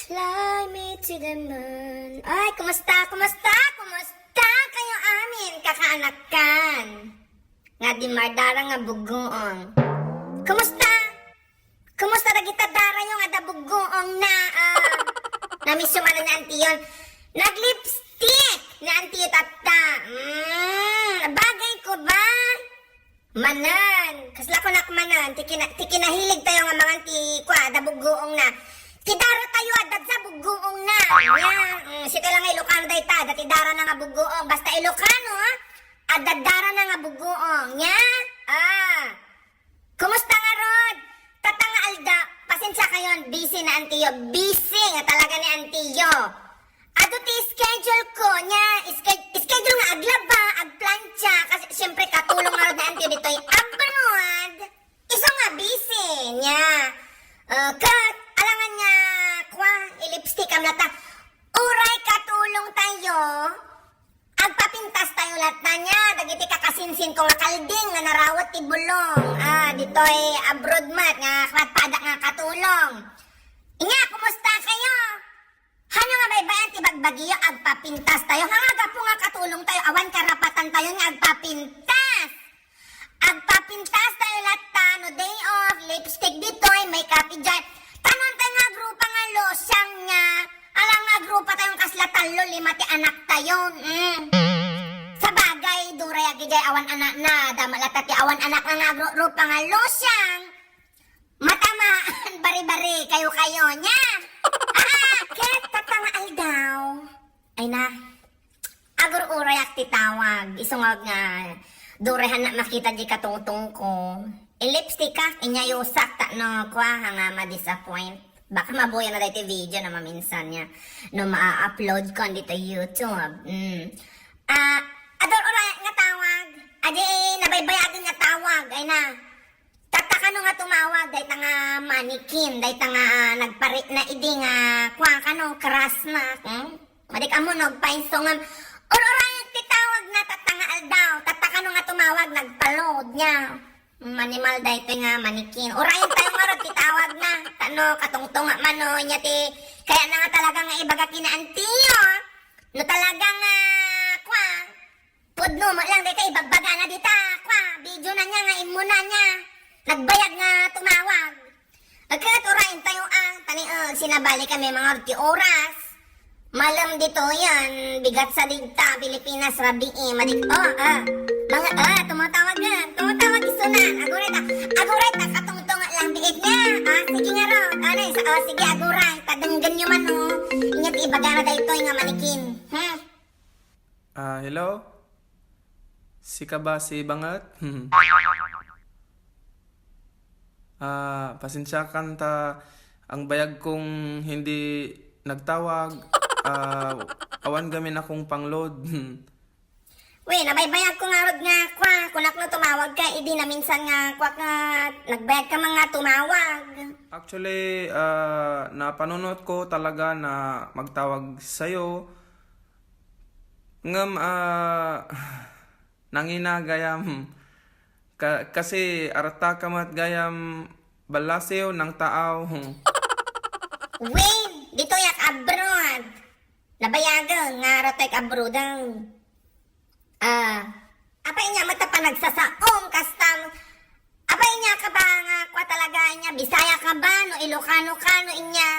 Fly me to the moon. Ay, kumusta? Kumusta? Kumusta kayo amin, kakaanakan? Nga di mardara nga bugoong. Kumusta? Kumusta na kita dara yung nga bugoong na namiss yung ano ni auntie yun. Nag-lipstick ni auntie tata. Bagay ko ba? Manan. Kasla ko nakmanan. Tikinahilig tayo nga mga auntie kwa, bugoong na. Tidaro tayo adag sa bugoong na. Yan. Sito lang nga Ilocano day ta. Datidara na nga bugoong. Basta Ilocano ha. Adadara na nga bugoong. Yan. Kumusta nga Rod? Tatanga Alda. Pasensya kayon. Busy na antiyo. Busy nga talaga ni antiyo. Ado ti schedule ko nya. Schedule nga aglaba, agplancha. Kasi siyempre katulong nga Rod na antiyo dito ay abroad. Iso nga busy nya. Kat. Alangan nga, kwa, ilipstick am lata. Uray katulong tayo. Agpapintas tayo lahat na niya. Dagiti kakasinsin ko nga kalding nga narawat ti bulong. Dito ay abroad mat nga kratpada nga katulong. Inya, kumusta kayo? Hano nga may bayan ti bagbagiyo agpapintas tayo. Hangaga po nga katulong tayo. Awan karapatan tayo nga agpapintas. Agpapintas tayo lahat ta. No day off, lipstick dito ay may copy jar. Tanon tayo nga grupa nga losyang nga. Alang nga grupa tayong kaslatalo, 5 ti anak tayo. Sa bagay, duray agijay awan anak na. Damalata ti awan anak nga grupa nga losyang. Matamaan, bari-bari, kayo-kayo nya. Ket tatanga aldaw. Ay na, agur-uray ak ti tawag. Isungag nga, durehan na makita di katungtong ko. Lipstick ka, inyayusak ta no, kwa nga ma-disappoint. Baka mabuya na dahil video na maminsan niya. No, ma-upload ko dito YouTube. Ador oray nga tawag. Adi, nabaybayagan nga tawag. Ay na, tataka no nga tumawag. Dahil ta nga manikin. Dahil ta nga nagparit na idi nga, kwa ka no, karas na. Madik amo no, paiso nga. Oray titawag na tatanga aldaw. Tataka no nga tumawag, nagpaload niya. Manimal dahi ito nga manikin. Urayin tayo nga ron, titawag na. Tano, katungtong nga mano, niya ti. Kaya na nga talaga nga ibaga kinaantiyo. No talaga nga, kwa. Pudno mo lang dahi ka ibagbaga na dita. Kwa, video na niya nga, imuna niya. Nagbayad nga tumawag. Agkat urayin tayo tani, sinabali kami mga orti oras. Malam dito yan, bigat sa digta, Pilipinas, rabiin, mga, tumatawag yan, tumatawag isunan, aguray ta, katungtong lang, biit niya, sige nga ro, sige, aguray, tadanggan nyo man, ingat ibaga na dahil ito, nga manikin, Hello? Si ka ba si Bangat? Pasensya kan ta, ang bayag kong hindi nagtawag, awan gamin akong pangload. Uy, nabaybayag ko nga rod nga, kwa, kunak no tumawag ka, idi na minsan nga, kwa nga, nagbayag ka mga tumawag. Actually, napanunot ko talaga na magtawag sa'yo. Ngam, nangina gayam, kasi arata kamat gayam balasew ng taaw. Wait, dito yak abroad. Nabayagan nga rotek abroad ang. Apay niya mata pa nagsasaong kastam. Apay niya ka ba nga kwa talaga niya Bisaya ka ba no Ilocano ka no inya.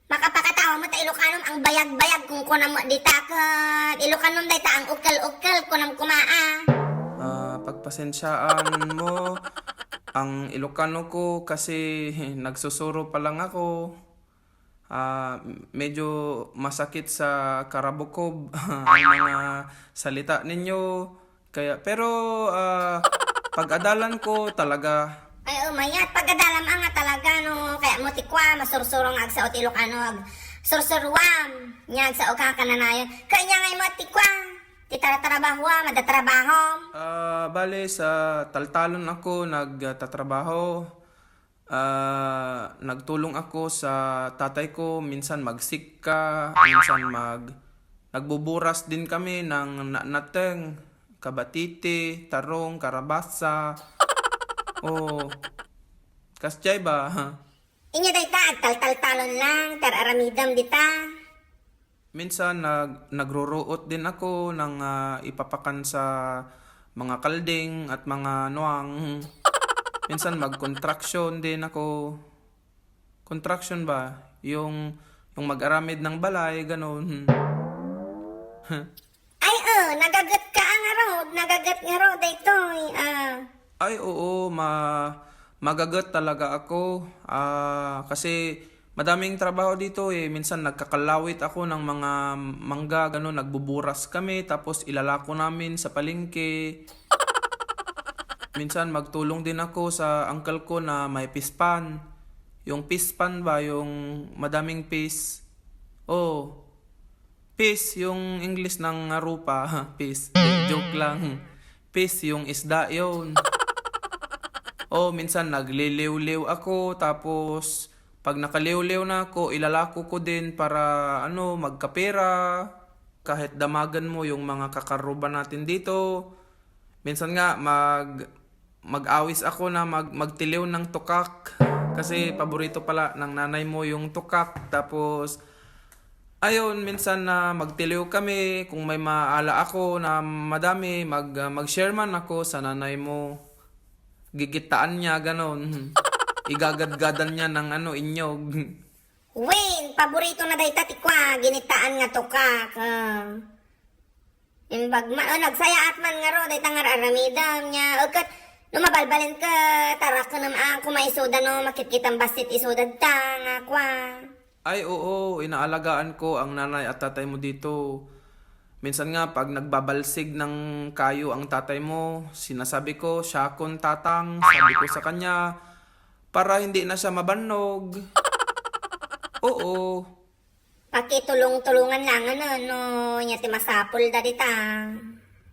Makapakatawa mo ta Ilocano ang bayag-bayag kung kunam mo dita ka Ilocano day ta ang ukal-ukal kunam kumaa. Pagpasensyaan mo ang Ilocano ko kasi nagsusuro pa lang ako. Medyo masakit sa karabukob ang mga salita ninyo. Kaya, pero pag-adalan ko talaga. Ay, umayat. Pag-adalam nga talaga, no. Kaya mo tikwa, masursurong ag sa Ilocano. Sursurwam. Nyag sa ukakananayon. Kanya ngay mo tikwa. Titaratrabaho, madatrabaho. Bale, sa taltalon ako nagtatrabaho. Nagtulong ako sa tatay ko, minsan magsikka, minsan nagbuburas din kami ng nateng, kabatiti, tarong, karabasa. Kasyay ba? Inya dayta, agtal-taltalon lang, aramidam dita. Minsan nagruruot din ako ng ipapakan sa mga kalding at mga nuwang. Minsan mag-contraction din ako. Contraction ba? Yung mag-aramid ng balay, ganun. Ay, nagagat ka ang arod, nagagat nga rod, daytoy, Ay, oo, magagat talaga ako. Kasi madaming trabaho dito eh. Minsan nagkakalawit ako ng mga mangga, ganun, nagbuburas kami, tapos ilalako namin sa palengke. Minsan magtulong din ako sa uncle ko na may pispan. Yung pispan ba, yung madaming pis. Oh, pis, yung English ng rupa, pis. Joke lang. Pis, yung isda yun. Oh, minsan nagliliw-liw ako, tapos pag nakaliw-liw na ako, ilalako ko din para magkapera. Kahit damagan mo yung mga kakaruba natin dito. Minsan nga mag-awis ako na magtiliw ng tukak. Kasi paborito pala ng nanay mo yung tukak. Tapos ayun, minsan na magtiliw kami. Kung may maala ako na madami, mag-share man ako sa nanay mo. Gigitaan niya, ganon. Igagadgadan niya ng inyog. Win, paborito na dayta tikwa, ginitaan nga tukak. Imbag nagsaya at man nga ro, dayta nga aramidam niya. O kat, mabalbalin ka, tara ka naman ako maisuda no, makikitang basit isudad ta nga kwa. Ay, oo, inaalagaan ko ang nanay at tatay mo dito. Minsan nga, pag nagbabalsig ng kayo ang tatay mo, sinasabi ko, syakon tatang, sabi ko sa kanya, para hindi na siya mabanog. Oo. Pakitulong-tulungan lang no, nya ti masapol da dita.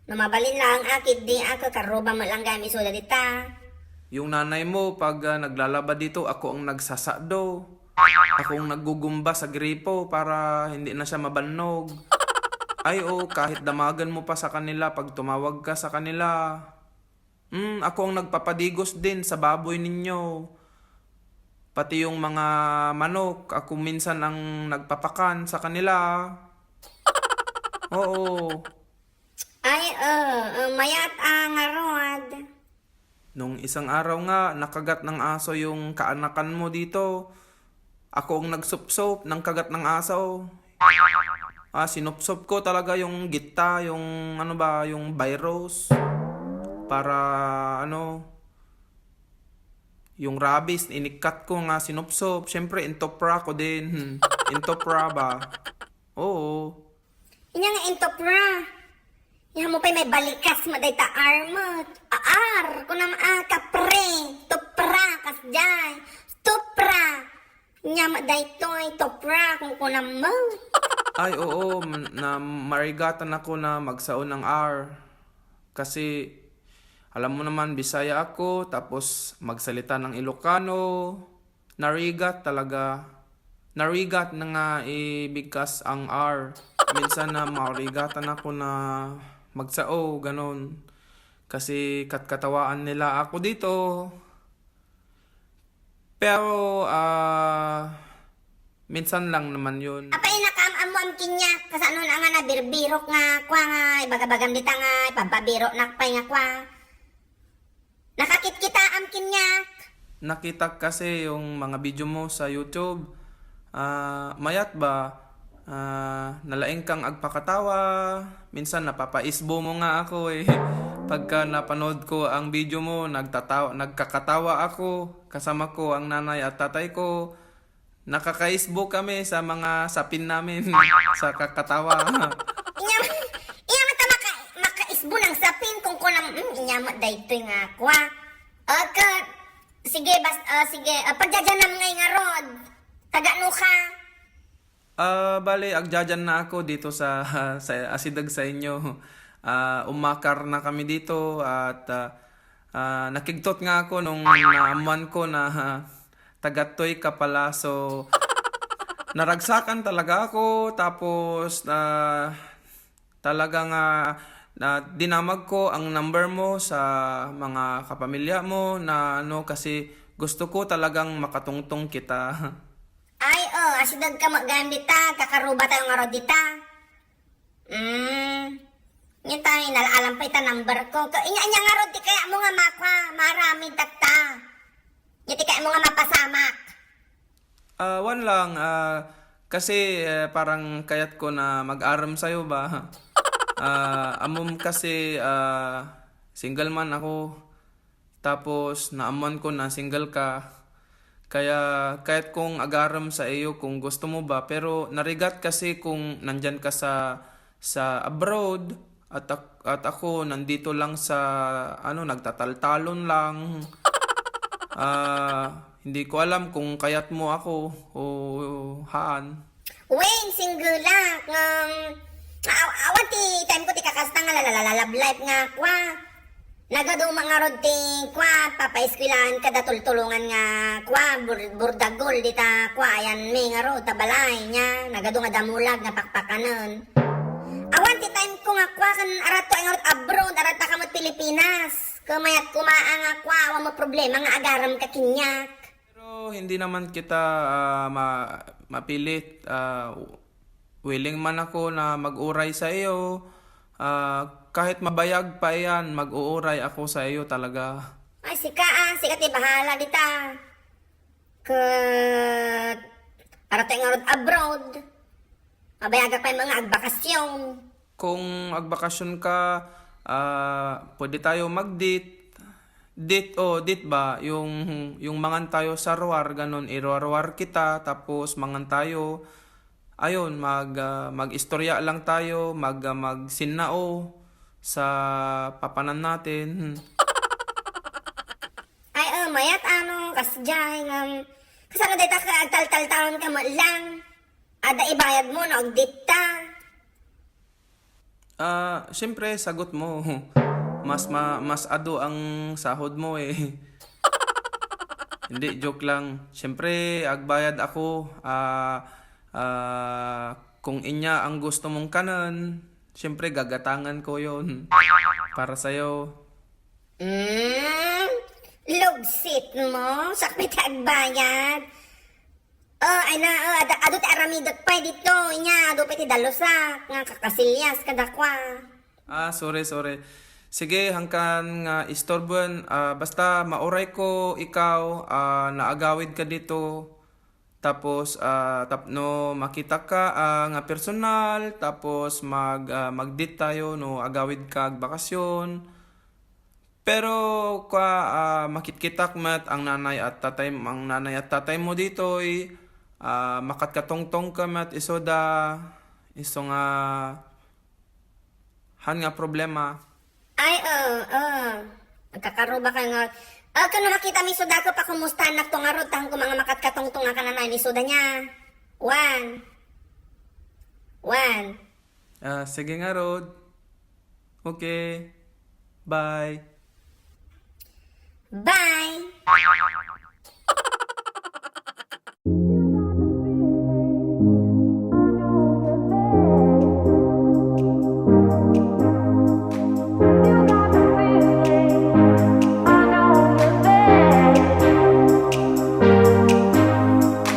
No mabalin lang akid di ako karuba mo lang gami suda dita. Yung nanay mo, pag naglalaba dito, ako ang nagsasado. Ako ang naggugumba sa gripo para hindi na siya mabanog. Ay, kahit damagan mo pa sa kanila pag tumawag ka sa kanila. Ako ang nagpapadigos din sa baboy ninyo. Pati yung mga manok, ako minsan ang nagpapakan sa kanila. Oo. Ay, mayat ang arod. Nung isang araw nga, nakagat ng aso yung kaanakan mo dito. Ako ang nagsupsop ng kagat ng aso. Sinupsop ko talaga yung gita, yung yung virus. Para yung rabies, inikat ko nga sinupsop. Siyempre, intopra ko din. Intopra ba? Oo. Inya nga intopra. Inya mo pa may balikas madayta armot. Kunam kapre. Topra kasjay. Topra. Inya madaytoy topra kung kunam mo. Ay, oo. Na marigatan ako na magsaon ng R. Kasi alam mo naman, Bisaya ako, tapos magsalita ng Ilocano. Narigat talaga. Narigat na nga ibigkas ang R. Minsan na marigatan ako na magsao, ganon. Kasi katkatawaan nila ako dito. Pero, minsan lang naman yun. Apay nakam-amuam kinya. Kasano na nga na birbirok nga kwa nga. Ibagabagam dita nga. Ipababirok nakpay nga kwa. Nakakit kita am kinyak. Nakita kasi yung mga video mo sa YouTube. Mayat ba? Nalaing kang agpakatawa. Minsan napapaisbo mo nga ako eh. Pagka napanood ko ang video mo, nagkakatawa ako. Kasama ko ang nanay at tatay ko. Nakakaisbo kami sa mga sapin namin sa kakatawa. Iya mata makaisbo ng sapin kung kunam inya daytoy nga kwa. Sige pagjajanam ngay nga rod. Tagano ka. Bale, agjajan na ako dito sa asidag sa inyo. Umakar na kami dito at nakigtot nga ako nung naamuan ko na tagatoy ka pala. So, naragsakan talaga ako. Tapos, talagang dinamag ko ang number mo sa mga kapamilya mo na kasi gusto ko talagang makatungtong kita. Ay, oh, asidag ka magayam dita, kakaruba tayo nga ro dita. Yan tayo, nalaalam pa ita number ko. Inya nga ro, di kaya mo nga makwa, marami takta. Yan di kaya mo nga mapasamak. Wan lang, kasi parang kayat ko na mag-aram sa'yo ba? Amom kasi single man ako. Tapos naamuan ko na single ka. Kaya kahit kung agaram sa iyo kung gusto mo ba. Pero narigat kasi kung nandyan ka sa abroad. At ako nandito lang sa nagtataltalon lang. Hindi ko alam kung kayat mo ako o haan. Wayne, single lang. Awan ti, time ko ti kakasta nga lalalalab life nga kwa. Nagado mga rod ti kwa, papaiskwilahan ka datultulungan nga kwa, burdagol dita kwa, ayan may nga rod, tabalay niya. Nagado nga damulag nga pakpakanon. Awan ti time ko nga kwa, kan arato ang rod abroad, arata ka mo Pilipinas. Kumayat kumaan nga kwa, awan mo problema nga agaram ka kinyak. Pero hindi naman kita mapilit. Willing man ako na mag-uray sa iyo. Kahit mabayag pa yan, mag-uuray ako sa iyo talaga. Ay, sika ti bahala dita. Arato ang rod abroad. Mabayaga pa yung mga agbakasyon. Kung agbakasyon ka, pwede tayo mag-date. Date ba? Yung mangan tayo sa ruwar, ganun. Iruwar kita, tapos mangan tayo. Ayun, mag-istorya lang tayo, magsinnao sa papanan natin. Ay, mayat kasjay kasano dita ka agtal-tal-taon ka mo lang. Ada ibayad mo na agdita. Siyempre, sagot mo. Mas ado ang sahod mo eh. Hindi, joke lang. Siyempre, agbayad ako. Kung inya ang gusto mong kanan, siyempre gagatangan ko yon para sa'yo. Lugsit mo? Sakit agbayad? Ado ti aramidot pa dito. Inya, ado pa ti dalosak. Nga kakasilyas kadakwa. Sorry. Sige, hangkan nga istorbuan. Basta mauray ko ikaw, naagawid ka dito. Tapos tapno makita ka nga personal, tapos mag-date tayo no agawid ka ag bakasyon. Pero makitkitak mat ang nanay at tatay mo dito makatkatongtong ka mat iso nga han nga problema. Ay, Nagkakaroba ka nga. Kano makita mi suda ko pa kumusta anak to nga rod tang ko mga makatkatongtong nga kananay ni suda niya. One. Sige nga, Rod. Okay. Bye. Bye.